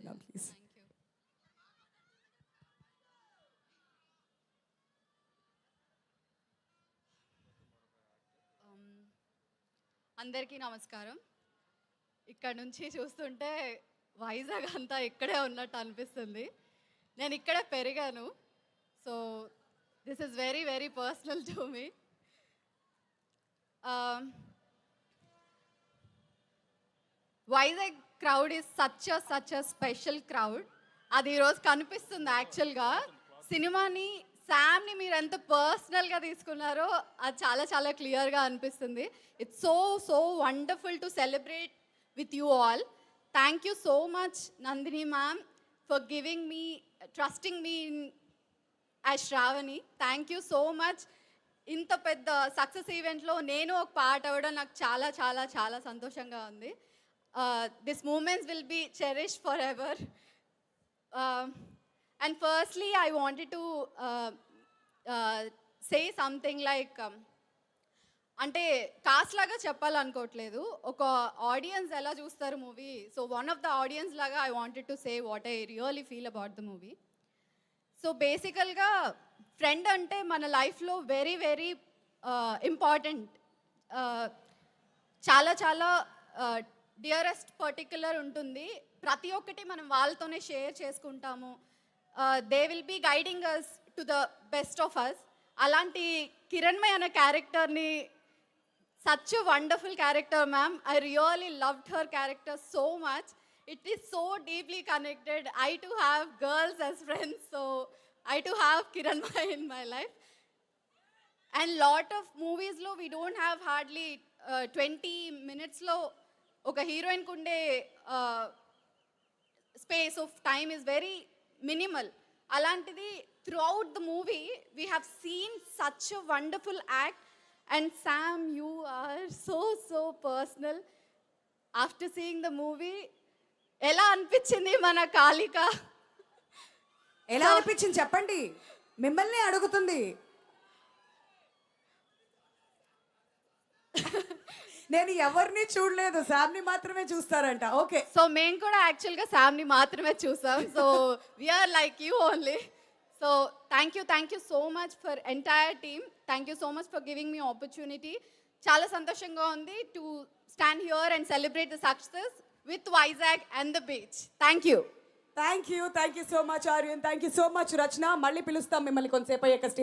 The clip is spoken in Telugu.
now, please. అందరికీ నమస్కారం. ఇక్కడ నుంచి చూస్తుంటే వైజాగ్ అంతా ఇక్కడే ఉన్నట్టు అనిపిస్తుంది. నేను ఇక్కడే పెరిగాను. So this is very very personal to me. Vizag crowd is such a special crowd. అది ఈరోజు కనిపిస్తుంది. యాక్చువల్గా సినిమాని శామ్ని మీరు ఎంత పర్సనల్గా తీసుకున్నారో అది చాలా చాలా క్లియర్గా అనిపిస్తుంది. It's so wonderful to celebrate with you all. Thank you so much Nandini ma'am for giving me trusting me in as Shravani. Thank you so much. ఇంత పెద్ద సక్సెస్ ఈవెంట్లో నేను ఒక పార్ట్ అవ్వడం నాకు చాలా చాలా చాలా సంతోషంగా ఉంది. This moments will be cherished forever. And firstly, I wanted to say something like, అంటే కాస్ట్ లాగా చెప్పాలనుకోవట్లేదు, ఒక ఆడియన్స్ ఎలా చూస్తారు movie. So one of the audience లాగా I wanted to say what I really feel about the movie. So బేసికల్గా ఫ్రెండ్ అంటే మన లైఫ్లో వెరీ వెరీ ఇంపార్టెంట్. చాలా చాలా డియరెస్ట్ పర్టిక్యులర్ ఉంటుంది. ప్రతి ఒక్కటి మనం వాళ్ళతోనే షేర్ చేసుకుంటాము. They will be guiding us to the best of us. అలాంటి కిరణ్మయ్ అనే క్యారెక్టర్ని such wonderful character ma'am. I really loved her character so much. It is so deeply connected. I too have girls as friends, so I too have Kiranmay in my life. And lot of మూవీస్లో వీ డోంట్ హ్యావ్ హార్డ్లీ 20 minutesలో ఒక హీరోయిన్కి ఉండే space of time is very minimal. అలాంటిది through out the movie we have seen such a wonderful act. And Sam, you are so personal. After seeing the movie ఎలా అనిపించింది మన కాళిక? ఎలా అనిపించింది చెప్పండి, మిమ్మల్ని అడుగుతుంది. నేను ఎవరిని చూడలేదు, శామ్ని మాత్రమే చూస్తారంట. ఓకే, సో మేము కూడా యాక్చువల్గా శామ్ని మాత్రమే చూసాం. So we are like you only. So thank you so much for entire team. Thank you so much for giving me opportunity. చాలా సంతోషంగా ఉంది to stand here and celebrate the success with Vizag and the beach. Thank you so much Aryan. Thank you so much Rachana. మళ్ళీ పిలుస్తాం మిమ్మల్ని కొంతసేపు అయ్యాక స్టేజ్